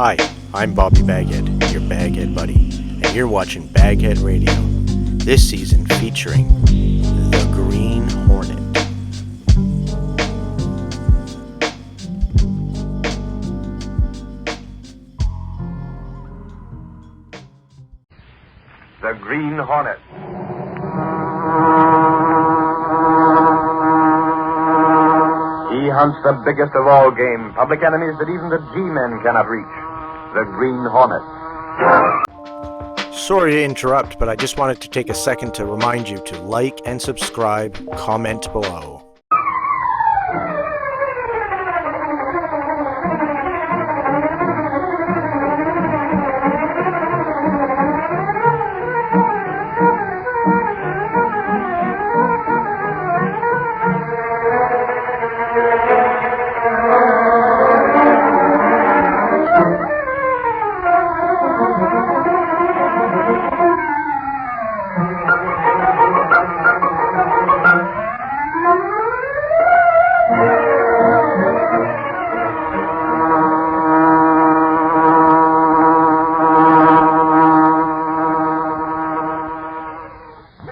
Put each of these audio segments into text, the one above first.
Hi, I'm Bobby BagHead, your BagHead buddy, and you're watching BagHead Radio, this season featuring the Green Hornet. The Green Hornet. He hunts the biggest of all game, public enemies that even the G-men cannot reach. The Green Hornet. Sorry to interrupt, but I just wanted to take a second to remind you to like and subscribe, comment below.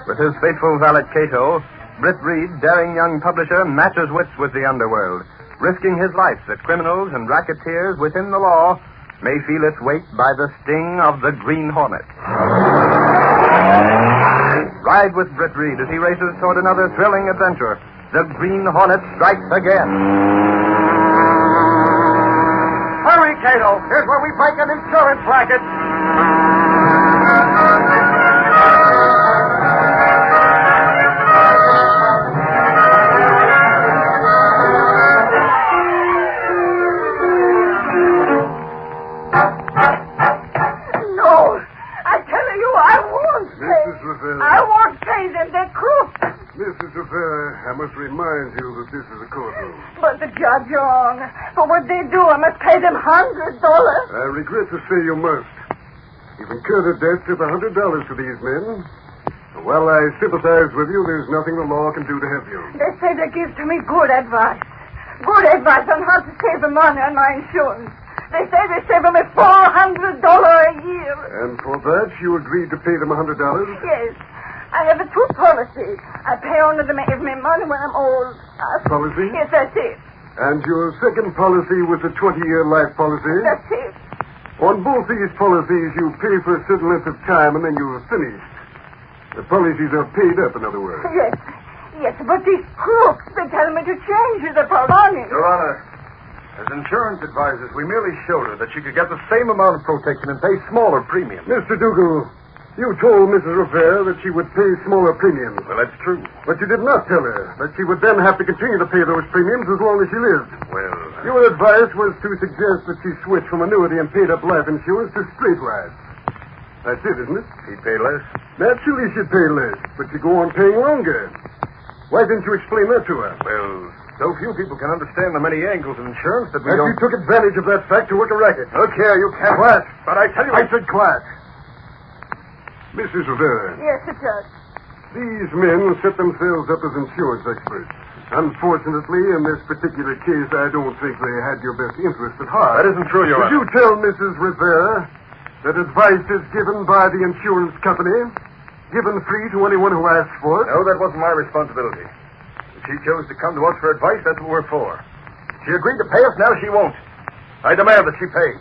With his faithful valet Cato, Britt Reed, daring young publisher, matches wits with the underworld, risking his life that criminals and racketeers within the law may feel its weight by the sting of the Green Hornet. Ride with Britt Reed as he races toward another thrilling adventure. The Green Hornet strikes again. Hurry, Cato! Here's where we break an insurance racket! Mrs. Rivera, I must remind you that this is a courtroom. But the judge, Your Honor, for what they do, I must pay them $100. I regret to say you must. You've incurred a debt of $100 to these men. While I sympathize with you, there's nothing the law can do to help you. They say they give to me good advice. Good advice on how to save the money on my insurance. They say they save me $400 a year. And for that, you agreed to pay them $100? Yes. I have a two policy. I pay only them give me money when I'm old. Policy? Yes, that's it. And your second policy was a 20-year life policy? That's it. On both these policies, you pay for a certain length of time and then you're finished. The policies are paid up, in other words. Yes. Yes, but these crooks, they tell me to change the policy. Your Honor, as insurance advisors, we merely showed her that she could get the same amount of protection and pay smaller premiums. Mr. Dougal, you told Mrs. Rivera that she would pay smaller premiums. Well, that's true. But you did not tell her that she would then have to continue to pay those premiums as long as she lived. Well, Your advice was to suggest that she switch from annuity and paid-up life insurance to straight-wise. That's it, isn't it? she'd pay less. Naturally she'd pay less, but you go on paying longer. Why didn't you explain that to her? Well, so few people can understand the many angles of insurance that we And don't... you took advantage of that fact to work a racket. Look here, you can't... Quiet. But I tell you... I said quiet. Mrs. Rivera, Yes, it does. these men set themselves up as insurance experts. Unfortunately, in this particular case, I don't think they had your best interest at heart. That isn't true, Your Did Honor. you tell Mrs. Rivera that advice is given by the insurance company, given free to anyone who asks for it? No, that wasn't my responsibility. If she chose to come to us for advice, that's what we're for. She agreed to pay us, now she won't. I demand that she pay.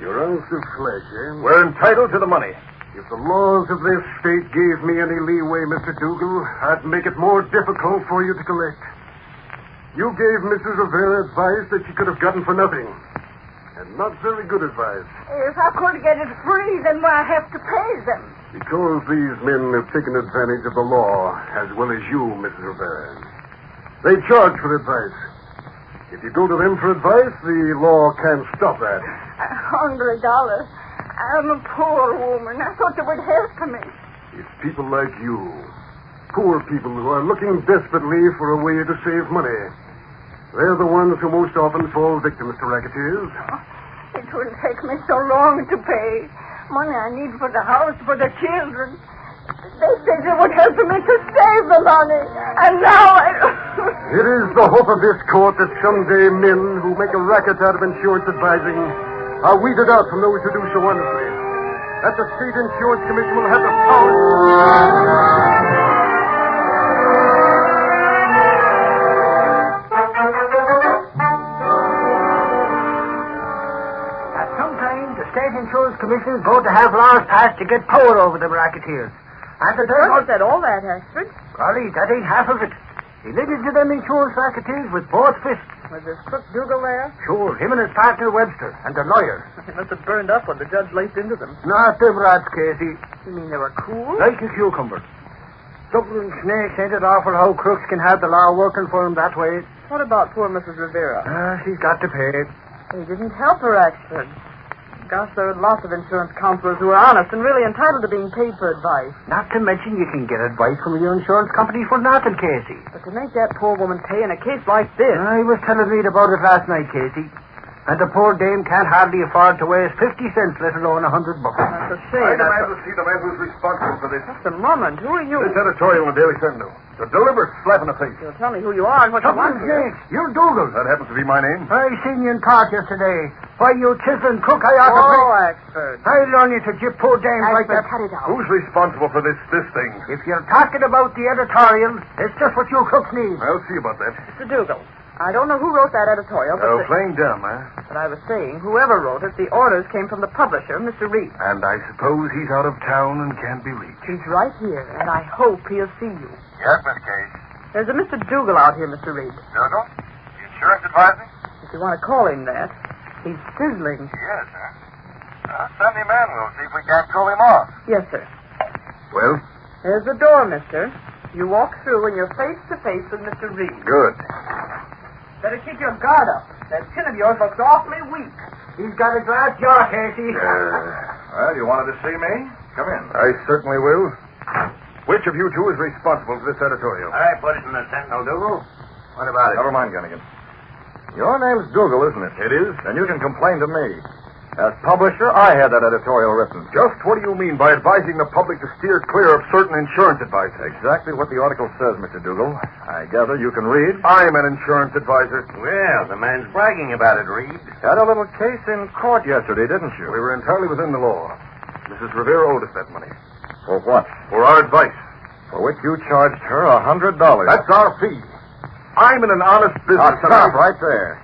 Your ounce of flesh, eh? We're entitled to the money. If the laws of this state gave me any leeway, Mr. Dougal, I'd make it more difficult for you to collect. You gave Mrs. Rivera advice that she could have gotten for nothing. And not very good advice. If I could get it free, then why I have to pay them? Because these men have taken advantage of the law, as well as you, Mrs. Rivera. They charge for advice. If you go to them for advice, the law can't stop that. $100. I'm a poor woman. I thought they would help me. It's people like you, poor people who are looking desperately for a way to save money. They're the ones who most often fall victims to racketeers. It wouldn't take me so long to pay. Money I need for the house, for the children. They said they would help me to save the money. And now I... It is the hope of this court that someday men who make a racket out of insurance advising are weeded out from those who do so honestly. That the State Insurance Commission will have the power. Sometimes the State Insurance Commission is going to have laws passed to get power over the racketeers. And the What said all that, Ashford? Golly, that ain't half of it. He led into them insurance racketeers with both fists. Was this crook Dougal there? Sure, him and his partner Webster, and the lawyer. They must have burned up when the judge laced into them. Not them rats, Casey. You mean they were cool? Like a cucumber. Dublin snakes ain't it awful how crooks can have the law working for them that way? What about poor Mrs. Rivera? She's got to pay. They didn't help her, Ashford. Gosh, there are lots of insurance counselors who are honest and really entitled to being paid for advice. Not to mention you can get advice from your insurance company for nothing, Casey. But to make that poor woman pay in a case like this... I was telling Reed about it last night, Casey. And the poor dame can't hardly afford to waste 50 cents, let alone $100. That's a I shame. demand to see the man who's responsible for this. Just a moment. Who are you? This editorial in the Daily Sentinel. It's a deliberate slap in the face. You'll tell me who you are and what you want here. You're Dougal. That happens to be my name. I seen you in court yesterday. Why, you chiseling crook, I ought to Oh, break... Ashford. I'll learn you to jip poor dames like that. cut it out. Who's responsible for this thing? If you're talking about the editorial, it's just what you crooks need. I'll see about that. Mr. Dougal, I don't know who wrote that editorial, but... Oh, playing dumb, huh? But I was saying, whoever wrote it, the orders came from the publisher, Mr. Reed. And I suppose he's out of town and can't be reached. He's right here, and I hope he'll see you. Yes, Miss Cage. There's a Mr. Dougal out here, Mr. Reed. Dougal? The insurance advisor? If you want to call him that. He's sizzling. Yes, sir. Send him in. We'll see if we can't call him off. Yes, sir. Well? There's the door, mister. You walk through and you're face to face with Mr. Reed. Good. Better keep your guard up. That chin of yours looks awfully weak. He's got a glass jaw, Casey. Well, you wanted to see me? Come in. I certainly will. Which of you two is responsible for this editorial? I put it in the Sentinel, Dougal. What about it? Never mind, Gunnigan. Your name's Dougal, isn't it? It is. Then you can complain to me. As publisher, I had that editorial written. Just what do you mean by advising the public to steer clear of certain insurance advice? Exactly what the article says, Mr. Dougal. I gather you can read. I'm an insurance advisor. Well, the man's bragging about it, Reed. Had a little case in court yesterday, didn't you? We were entirely within the law. Mrs. Rivera owed us that money. For what? For our advice. For which you charged her $100. That's our fee. I'm in an honest business. Stop right there.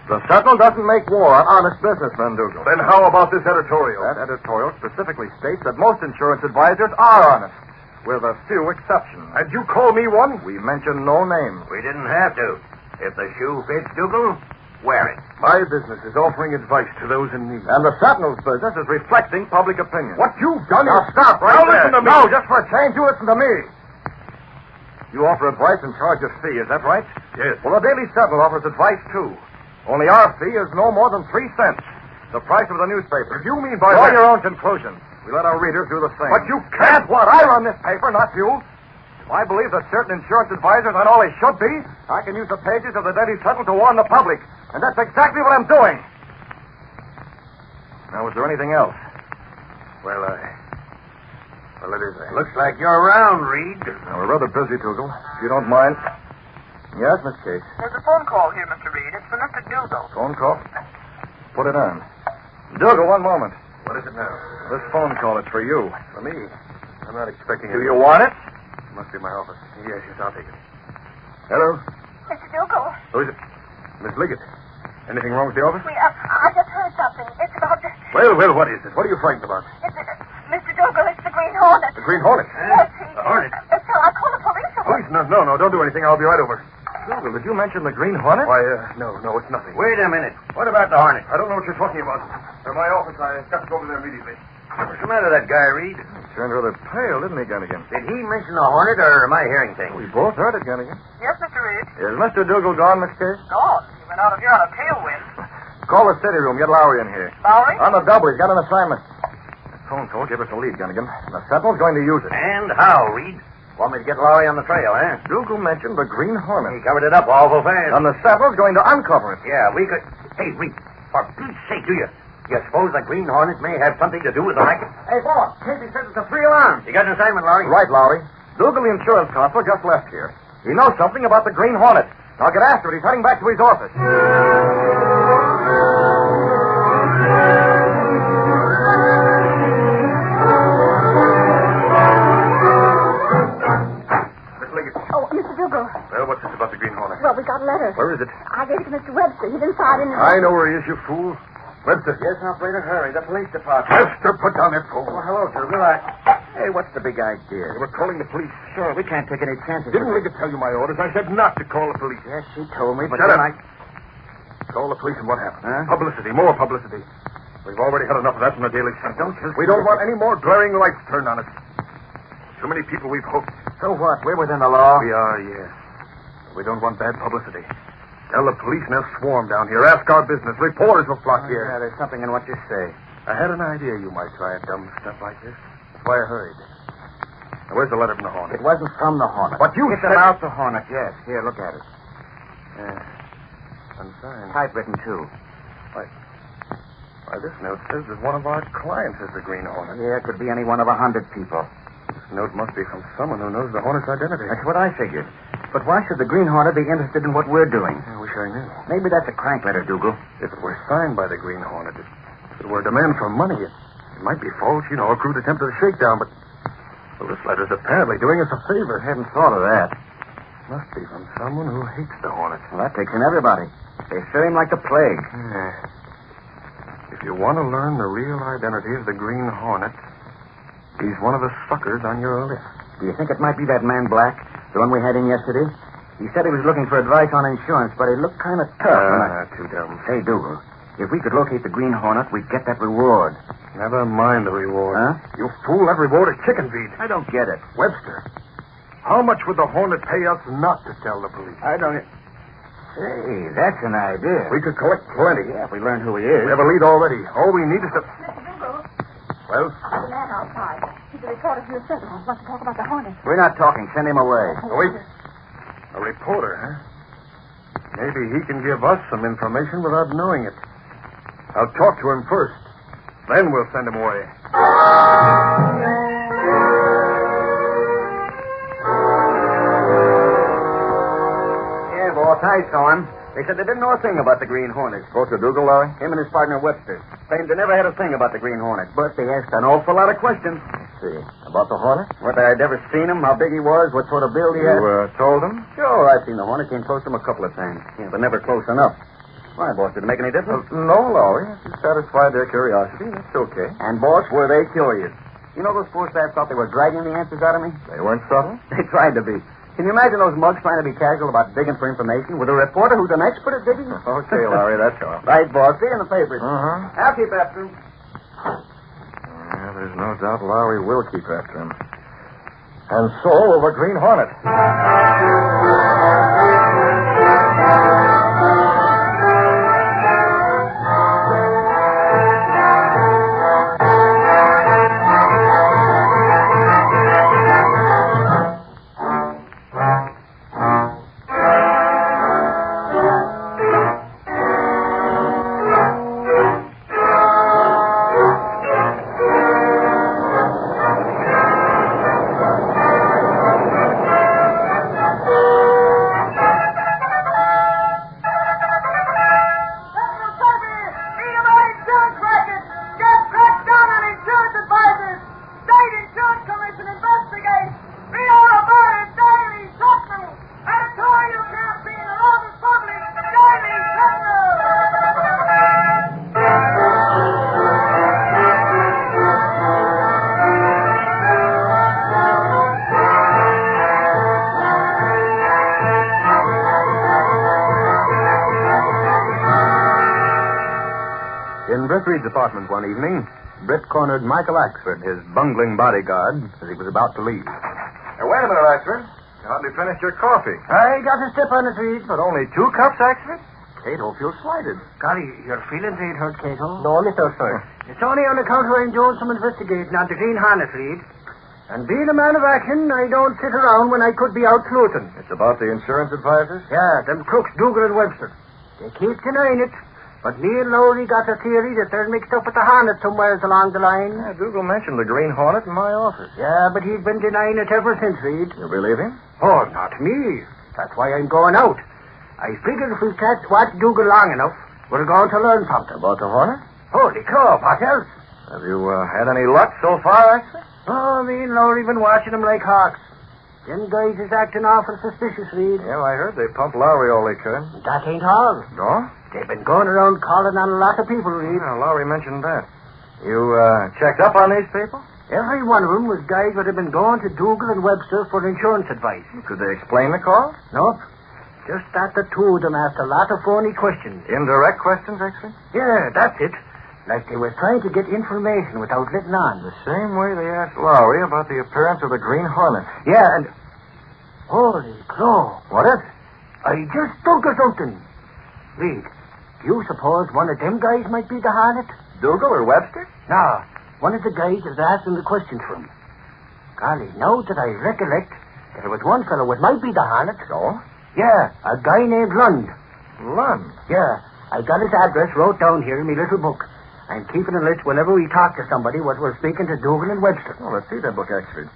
The Sentinel doesn't make war on honest businessmen, Dougal. Then how about this editorial? That editorial specifically states that most insurance advisors are honest, with a few exceptions. And you call me one? We mention no names. We didn't have to. If the shoe fits, Dougal, wear it. My business is offering advice to those in need. And the Sentinel's business is reflecting public opinion. What you've done is... Now stop right there. Listen to me. No, just for a change, you listen to me. You offer advice and charge a fee, is that right? Yes. Well, the Daily Sentinel offers advice, too. Only our fee is no more than 3 cents. The price of the newspaper. What do you mean by that? Draw your own conclusions. We let our readers do the same. But you can't. What? I run this paper, not you. If I believe that certain insurance advisors aren't all they should be, I can use the pages of the Daily Sentinel to warn the public. And that's exactly what I'm doing. Now, was there anything else? Well, it is. Looks like you're around, Reed. Now, we're rather busy, Dougal. If you don't mind. Yes, Miss Case. There's a phone call here, Mr. Reed. It's for Mr. Dougal. Phone call? Put it on. Dougal, one moment. What is it now? This phone call is for you. For me? I'm not expecting Do you want it? It must be my office. Yes, I'll take it. Hello? Mr. Dougal, Who is it? Miss Liggett. Anything wrong with the office? I just heard something. It's about the... Well, what is it? What are you frightened about? Mr. Dougal, it's the Green Hornet. The Green Hornet? Yes, The Hornet? So I called the police. Police? No, don't do anything. I'll be right over. Dougal, did you mention the Green Hornet? Why, no, it's nothing. Wait a minute. What about the Hornet? I don't know what you're talking about. From my office, I've got to go over there immediately. What's the matter with that guy, Reed? He turned rather pale, didn't he, Gunnigan? Did he mention the Hornet, or am I hearing things? We both heard it, Gunnigan. Yes, Mr. Reed. Is Mr. Dougal gone, Miss Case? Gone. He went out of here on a tailwind. Call the city room. Get Lowry in here. Lowry? On the double. He's got an assignment. That phone call gave us a lead, Gunnigan. The Sentinel's going to use it. And how, Reed? Want me to get Lowry on the trail, eh? Dougal mentioned the Green He Hornet. covered it up awful fast. And the Sentinel's going to uncover it. Yeah, we could... Hey, Reed, for Pete's sake, do you suppose the Green Hornet may have something to do with the racket? Hey, boss, Casey says it's a 3 alarm. You got an assignment, Lowry? Right, Lowry. Dougal, the insurance constable, just left here. He knows something about the Green Hornet. I'll get after it. He's heading back to his office. Oh, Mr. Dougal. Well, what's this about the Green Hornet? Well, we got a letter. Where is it? I gave it to Mr. Webster. He's inside in the... I know where he is, you fool. Webster. Yes, operator, hurry. The police department. Webster, put down that phone. Oh, hello, Dougal. Hey, what's the big idea? They were calling the police. Sure, we can't take any chances. Didn't we tell you my orders? I said not to call the police. Yes, she told me, but Shut then up. Call the police and what happened? Huh? Publicity, more publicity. We've already had enough of that from the Daily Sun. Don't you... We don't want any more glaring lights turned on us. Too many people we've hooked. So what? We're within the law. We are, yes. We don't want bad publicity. Tell the police and they'll swarm down here. Ask our business. Reporters will flock here. Yeah, there's something in what you say. I had an idea you might try dumb stuff like this. That's why I hurried. Now, where's the letter from the Hornet? It wasn't from the Hornet. But you It's said... about the Hornet, yes. Here, look at it. Unsigned. Typewritten, too. Why, this note says that one of our clients is the Green Hornet. Yeah, it could be any one of 100 people. This note must be from someone who knows the Hornet's identity. That's what I figured. But why should the Green Hornet be interested in what we're doing? I wish I knew. Maybe that's a crank letter, Dougal. If it were signed by the Green Hornet, if it were a demand for money, it might be false, you know, a crude attempt at a shakedown, but... Well, this letter's apparently doing us a favor. Hadn't thought of that. Must be from someone who hates the Hornet. Well, that takes in everybody. They fear him like the plague. Yeah. If you want to learn the real identity of the Green Hornet, he's one of the suckers on your list. Do you think it might be that man Black, the one we had in yesterday? He said he was looking for advice on insurance, but he looked kind of tough. Too dumb. Hey, Dougal, if we could locate the Green Hornet, we'd get that reward. Never mind the reward. Huh? You fool, that reward is chicken feed. I don't get it. Webster, how much would the Hornet pay us not to tell the police? I don't... Hey, that's an idea. We could collect plenty. Yeah, if we learn who he is. We have a lead already. All we need is to... Mr. Dougal. Well? The man outside. He's a reporter from the Sentinel. He wants to talk about the Hornet. We're not talking. Send him away. Wait. A reporter, huh? Maybe he can give us some information without knowing it. I'll talk to him first. Then we'll send him away. Yeah, boss, I saw him. They said they didn't know a thing about the Green Hornet. Spoke to Dougal, Larry? Him and his partner Webster claimed they never had a thing about the Green Hornet, but they asked an awful lot of questions. See. About the Hornet? Whether I'd ever seen him, how big he was, what sort of build he had. You told him? Sure, I've seen the Hornet. Came close to him a couple of times. Yeah, but never close enough. Why, boss, did it make any difference? No, Larry. If you satisfied their curiosity, that's okay. And, boss, were they curious? You know those poor staff thought they were dragging the answers out of me? They weren't subtle? They tried to be. Can you imagine those mugs trying to be casual about digging for information with a reporter who's an expert at digging? Okay, Larry, that's all. Right, boss. See you in the papers. Uh-huh. I'll keep after him. Yeah, there's no doubt Larry will keep after him. And so will the Green Hornet. In Britt Reed's apartment one evening, Britt cornered Michael Axford, his bungling bodyguard, as he was about to leave. Now, wait a minute, Axford. You hardly finished your coffee. I got a step on it, Reed. But only 2 cups, Axford? Cato feels slighted. Golly, your feelings ain't hurt, Cato. No, Mr. Sir. It's only on account of I'm doing some investigating on the Green Hornet, Reed. And being a man of action, I don't sit around when I could be out sleuthing. It's about the insurance advisors? Yeah, them crooks, Dougal and Webster. They keep denying it. But me and Lowry got a theory that they're mixed up with the Hornet somewhere along the line. Yeah, Dougal mentioned the Green Hornet in my office. Yeah, but he's been denying it ever since, Reed. You believe him? Oh, not me. That's why I'm going out. I figured if we can't watch Dougal long enough, we're going to learn something. About the Hornet? Holy crow, what else? Have you had any luck so far, actually? Oh, me and Lowry been watching them like hawks. Them guys is acting awful suspicious, Reed. Yeah, I heard they pumped Lowry all they could. That ain't all. No? They've been going around calling on a lot of people, Reed. Yeah, Lowry mentioned that. You checked up on these people? Every one of them was guys that have been going to Dougal and Webster for insurance advice. Could they explain the call? Nope. Just that the two of them asked a lot of phony questions. Indirect questions, actually? Yeah, that's it. Like they were trying to get information without letting on. The same way they asked Lowry about the appearance of the Green Hornet. Yeah, and... Holy crow. What is? I just thunk of something. Reed, do you suppose one of them guys might be the Hornet? Dougal or Webster? No, one of the guys that was asking the questions from. Golly, now that I recollect, there was one fellow that might be the Hornet. So? Yeah, a guy named Lund. Lund? Yeah, I got his address wrote down here in my little book. I'm keeping a list whenever we talk to somebody what we're speaking to Dougal and Webster. Oh, let's see that book, actually.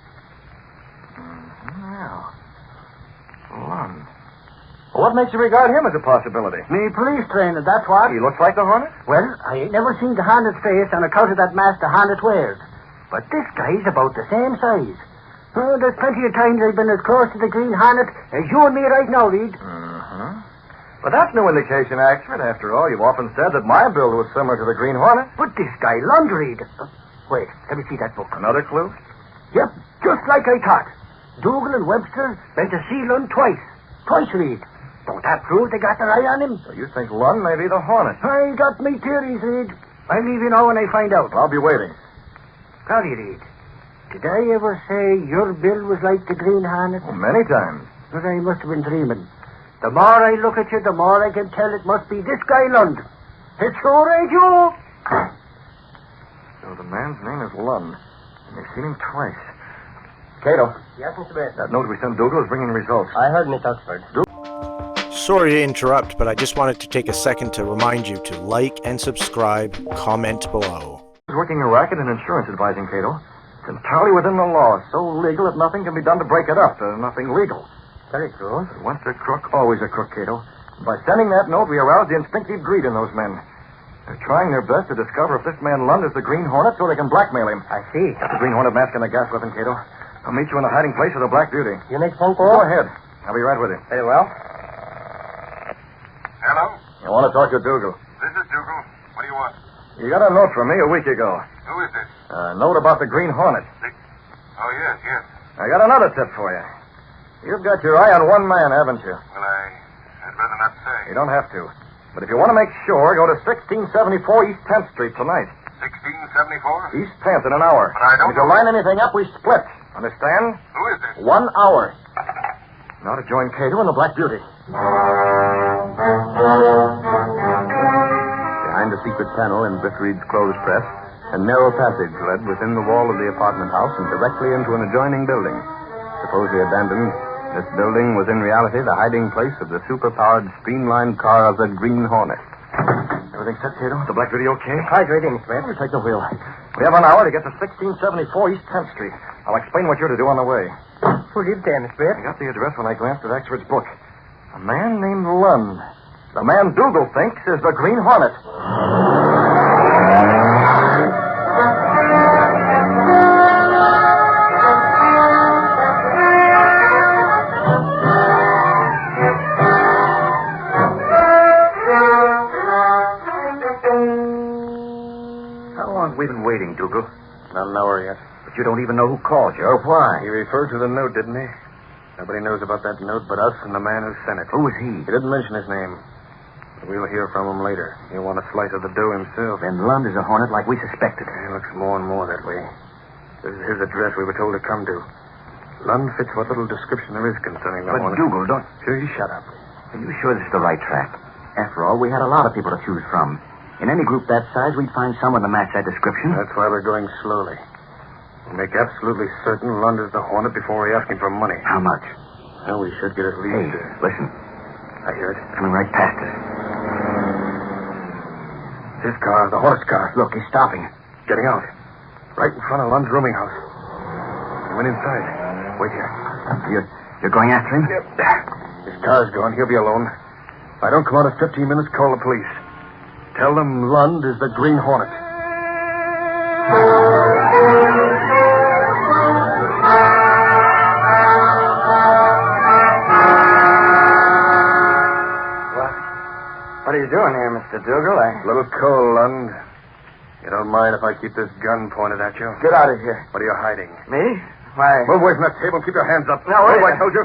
Well, Lund. Well, what makes you regard him as a possibility? Me police trainer, that's what. He looks like the Hornet? Well, I ain't never seen the Hornet's face on account of that mask the Hornet wears. But this guy's about the same size. Oh, there's plenty of times I've been as close to the Green Hornet as you and me right now, Reed. But that's no indication, Axford. After all, you've often said that my build was similar to the Green Hornet. But this guy, Lund, Reed. Wait, let me see that book. Another clue? Yep, just like I thought. Dougal and Webster been to see Lund twice. Twice, Reed. Don't that prove they got their eye on him? So you think Lund may be the Hornet? I got me theories, Reed. I'll leave you know when I find out. I'll be waiting. Golly, Reed. Did I ever say your bill was like the Green Hornet? Oh, many times. But I must have been dreaming. The more I look at you, the more I can tell it must be this guy, Lund. It sure ain't you. So the man's name is Lund, and they've seen him twice. Cato. Yes, Mr. Bates. That note we sent Dougal is bringing results. I heard Miss Oxford. Sorry to interrupt, but I just wanted to take a second to remind you to like and subscribe, comment below. He's working a racket in insurance advising, Cato. It's entirely within the law, so legal that nothing can be done to break it up. Nothing legal. Very true. Once a crook, always a crook, Cato. By sending that note, we aroused the instinctive greed in those men. They're trying their best to discover if this man Lund is the Green Hornet so they can blackmail him. I see. Got the Green Hornet mask and the gas weapon, Cato. I'll meet you in the hiding place of the Black Beauty. You make phone Go call? ahead. I'll be right with you. Very well. Hello? I want to talk to Dougal. This is Dougal. What do you want? You got a note from me a week ago. Who is this? A note about the Green Hornet. Oh, yes. I got another tip for you. You've got your eye on one man, haven't you? Well, I'd rather not say. You don't have to. But if you want to make sure, go to 1674 East 10th Street tonight. 1674? East 10th in an hour. But I don't If you line anything up, we split. Understand? Who is this? 1 hour. Now to join Cato and the Black Beauty. Behind a secret panel in Britt Reed's clothes press, a narrow passage led within the wall of the apartment house and directly into an adjoining building. Supposedly abandoned, this building was in reality the hiding place of the super-powered, streamlined car of the Green Hornet. Everything set, Cato? The Black Beauty okay? Hi, great English, man. We'll take the wheel. We have an hour to get to 1674 East 10th Street. I'll explain what you're to do on the way. Who lives there, Miss Bates? I got the address when I glanced at Axford's book. A man named Lund. The man Dougal thinks is the Green Hornet. How long have we been waiting, Dougal? Not an hour yet. But you don't even know who called you or why. He referred to the note, didn't he? Nobody knows about that note but us and the man who sent it. Who was he? He didn't mention his name. But we'll hear from him later. He'll want a slice of the dough himself. Then Lund is a Hornet like we suspected. He looks more and more that way. This is his address we were told to come to. Lund fits what little description there is concerning the But Hornet. Dougal, don't... Sure, you shut up. Are you sure this is the right track? After all, we had a lot of people to choose from. In any group that size, we'd find someone to match that description. That's why we're going slowly. We'll make absolutely certain Lund is the Hornet before we ask him for money. How much? Well, we should get at Hey, least... listen. I hear it. Coming right past us. His car, the horse car. Look, he's stopping. Getting out. Right in front of Lund's rooming house. He went inside. Wait here. You You're going after him? His car's gone. He'll be alone. If I don't come out in 15 minutes, call the police. Tell them Lund is the Green Hornet. What are you doing here, Mr. Dougal? A little cold, Lund. You don't mind if I keep this gun pointed at you? Get out of here. What are you hiding? Me? Why? Move away from that table and keep your hands up. No, Move, wait. I told you.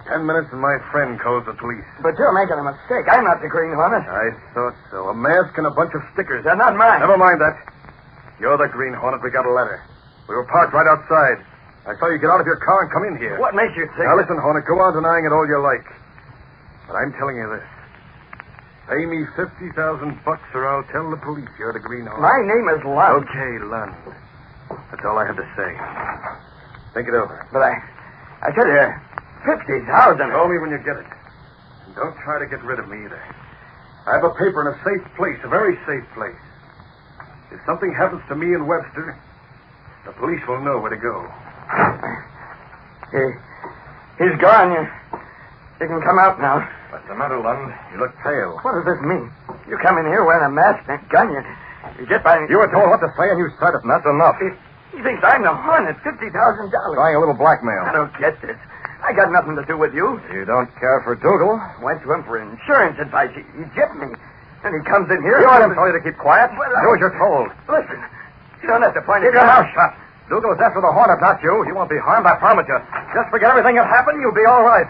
10 minutes and my friend calls the police. But you're making a mistake. I'm not the Green Hornet. I thought so. A mask and a bunch of stickers. They're not mine. Never mind that. You're the Green Hornet. We got a letter. We were parked right outside. I saw you get out of your car and come in here. What makes you think... Now listen, Hornet, go on denying it all you like. But I'm telling you this. Pay me $50,000 or I'll tell the police you're the Green Hornet. My name is Lund. Okay, Lund. That's all I have to say. Think it over. But I said 50,000. Call me when you get it. And don't try to get rid of me either. I have a paper in a safe place, a very safe place. If something happens to me and Webster, the police will know where to go. He's gone. You can come out now. What's the matter, Lund? You look pale. What does this mean? You come in here wearing a mask and a gun. You get by... You were told what to say and you said it, and that's enough. He thinks I'm the Hornet. $50,000. Trying a little blackmail. I don't get this. I got nothing to do with you. You don't care for Dougal? Went to him for insurance advice. He gypped me. And he comes in here... You let him tell you to keep quiet? Well, Do as you're told. Listen. You don't have to point Keep it your out. mouth shut. Dougal is after the Hornet, not you. He won't be harmed, I promise you. Just forget everything that happened, you'll be all right.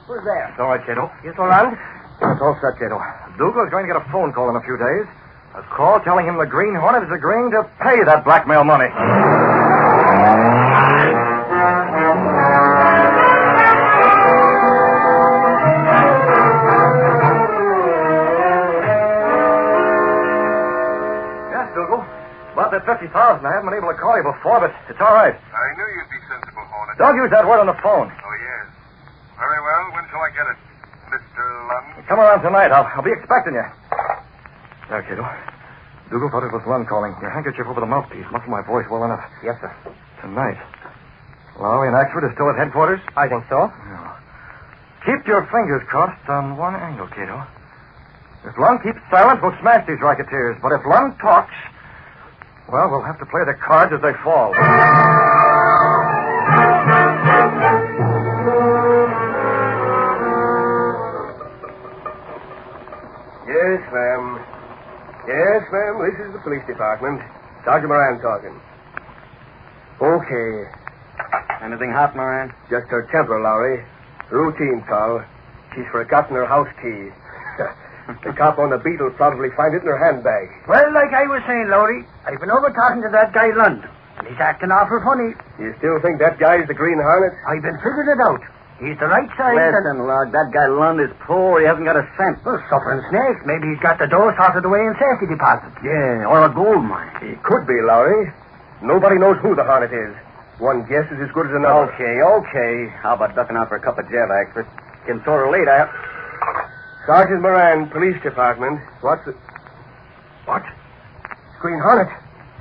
Who's there? It's all right, Cato. You so Lund? It's all set, Cato. Dougal is going to get a phone call in a few days. A call telling him the Green Hornet is agreeing to pay that blackmail money. Yes, Dougal. About that $50,000, I haven't been able to call you before, but it's all right. I knew you'd be sensible, Hornet. Don't use that word on the phone. Oh, yes. Very well. When shall I get it, Mr. Lund? Come around tonight. I'll be expecting you. There, Cato. Dougal thought it was Lund calling. Your handkerchief over the mouthpiece. Muffle my voice well enough. Yes, sir. Tonight. Lowry and Axford are still at headquarters? I think so. No. Keep your fingers crossed on one angle, Cato. If Lund keeps silent, we'll smash these racketeers. But if Lund talks, well, we'll have to play the cards as they fall. Yes, ma'am. Yes, ma'am. This is the police department. Sergeant Moran talking. Okay. Anything hot, Moran? Just her temper, Lowry. Routine call. She's forgotten her house key. The cop on the beat will probably find it in her handbag. Well, like I was saying, Lowry, I've been over talking to that guy Lund, and he's acting awful funny. You still think that guy's the Green Hornet? I've been figuring it out. He's the right size. Listen, Lug, that guy Lund is poor. He hasn't got a cent. Well, suffering snakes. Maybe he's got the dough sorted away in safety deposit. Yeah, or a gold mine. He could be, Lowry. Nobody knows who the Hornet is. One guess is as good as another. Okay. How about ducking out for a cup of Java, Axford? Getting sort of late. Sergeant Moran, police department. What's it? What? Green Hornet.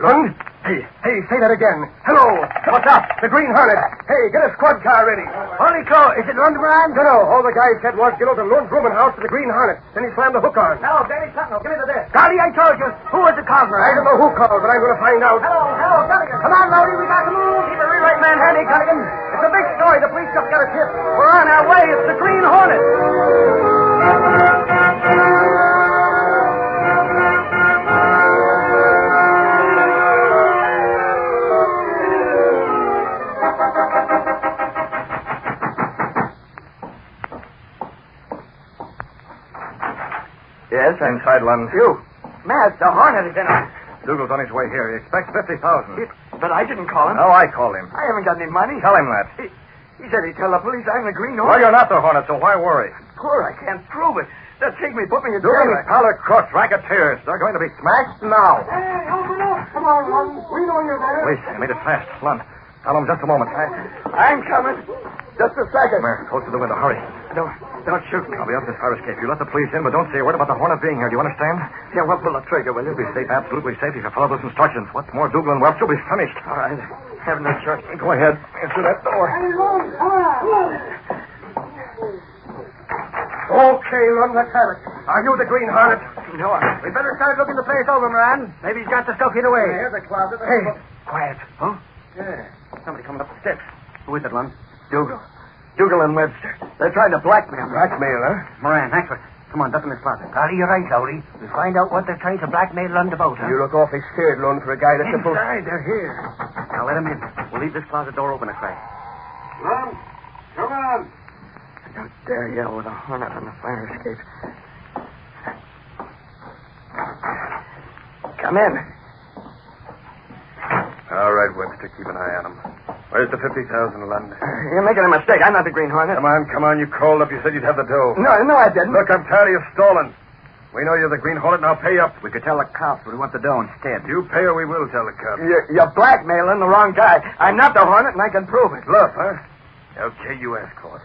Lund? Hey, say that again. Hello. What's up? The Green Hornet. Hey, get a squad car ready. Holy cow, is it Lund, Moran? No. All the guy said was get over to Lund's rooming house to the Green Hornet. Then he slammed the hook on. Now, Danny Sentinel, give me the desk. Golly, I told you. Who was the call, I Moran? don't know who called, but I'm going to find out. Hello, Gunnigan. Come on, Lowry, we got to move. Keep a relay man handy, Gunnigan. It's a big story. The police just got a tip. We're on our way. It's the Green Hornet. Yes, Inside, Lund. You. Matt, the Hornet is in it. Dougal's on his way here. He expects $50,000. But I didn't call him. No, I called him. I haven't got any money. Tell him that. He said he'd tell the police I'm the Green Well, Hornet. you're not the Hornet, so why worry? Poor, I can't prove it. They'll take me, put me in Dougal jail. and Powder crooks, racketeers. They're going to be smashed now. Hey, open up. Come on, Lund. We know you're there. Wait, I made it fast. Lund, tell him just a moment. I'm coming. Just a second. Come here, close to the window. Hurry. Don't shoot me. I'll be up this fire escape. You let the police in, but don't say a word about the Hornet being here. Do you understand? Yeah, well, pull the trigger, will you? You'll be safe, absolutely safe, if you follow those instructions. What's more, Dougal and Welch will be finished. All right. Have no choice. Go ahead. Answer that door. Okay, Lund, let's have it. Are you the Green Hornet? No, we better start looking the place over, Moran. Maybe he's got the stuff hid away. Here's the closet. Hey, quiet. Huh? Yeah. Somebody coming up the steps. Who is it, Lund? Dougal. Dougal and Webster. They're trying to blackmail me. Blackmail, huh? Moran, Axford. Come on, duck in this closet. Golly, you're right, Lowry. We'll find out what they're trying to blackmail Lund about, huh? You look awfully scared, Lund, for a guy that's supposed... Inside, they're here. Now, let them in. We'll leave this closet door open a crack. Lund, come on. Don't dare yell with a Hornet on the fire escape. Come in. All right, Webster, keep an eye on him. Where's the 50,000, Lund? You're making a mistake. I'm not the Green Hornet. Come on, you called up. You said you'd have the dough. No, I didn't. Look, I'm tired of you stalling. We know you're the Green Hornet, now pay up. We could tell the cops, but we want the dough instead. You pay or we will tell the cops. You're blackmailing the wrong guy. I'm not the Hornet, and I can prove it. Bluff, huh? Okay, you ask for it.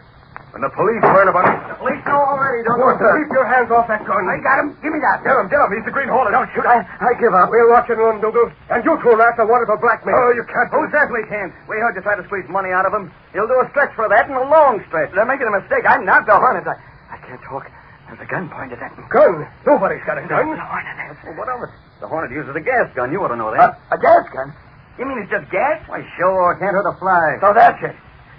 When the police learn about it... The police know already, don't What the? they? Keep your hands off that gun. I got him. Give me that. Get him. He's the Green Hornet. Don't shoot. I give up. We're watching Lund, Dougal. And you two rats are wanted for blackmail. Oh, you can't... Who says we can't? We heard you try to squeeze money out of him. He'll do a stretch for that and a long stretch. They're making a mistake. I'm not the Hornet. I can't talk. There's a gun pointed at me. Gun? Nobody's got a gun. The Hornet has. Well, what of it? The Hornet uses a gas gun. You ought to know that. A gas gun? You mean it's just gas? Why, sure. Can't hurt a fly. So that's it.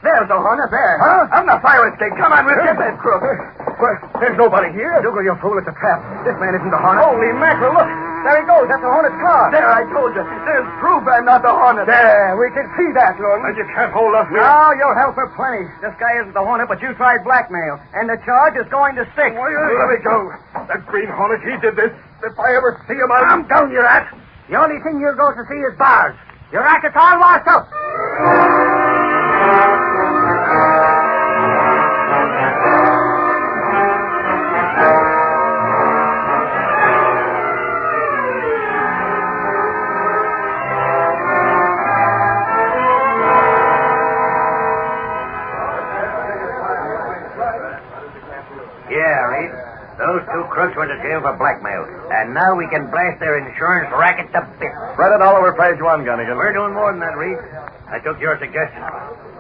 There's the Hornet there. Huh? I'm the fire escape. Come on, we'll get that crook. Well, there's nobody here. Dougal, you fool. It's a trap. This man isn't the Hornet. Holy mackerel, look. There he goes. That's the Hornet's car. There, I told you. There's proof I'm not the Hornet. There, we can see that, Lund. And you can't hold us. No, you'll help her plenty. This guy isn't the Hornet, but you tried blackmail. And the charge is going to stick. Let me go. That Green Hornet, he did this. If I ever see him, I'm down, you rat. The only thing you're going to see is bars. Your racket's all washed up. Yeah, Reed. Those two crooks went to jail for blackmail. And now we can blast their insurance racket to bits. Spread it all over page one, Gunnigan. We're doing more than that, Reed. I took your suggestion.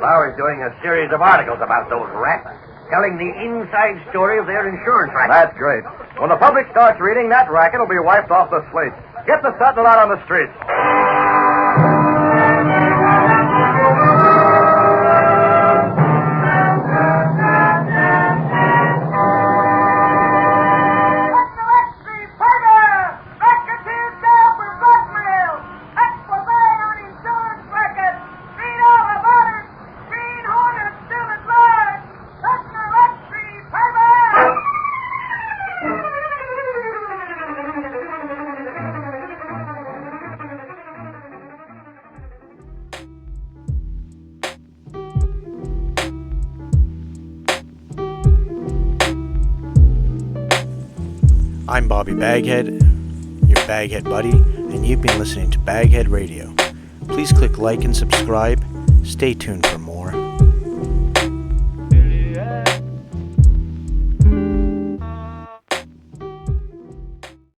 Lauer's doing a series of articles about those rats, telling the inside story of their insurance racket. That's great. When the public starts reading, that racket will be wiped off the slate. Get the sentinel out on the streets. I'm Bobby BagHead, your BagHead buddy, and you've been listening to BagHead Radio. Please click like and subscribe. Stay tuned for more.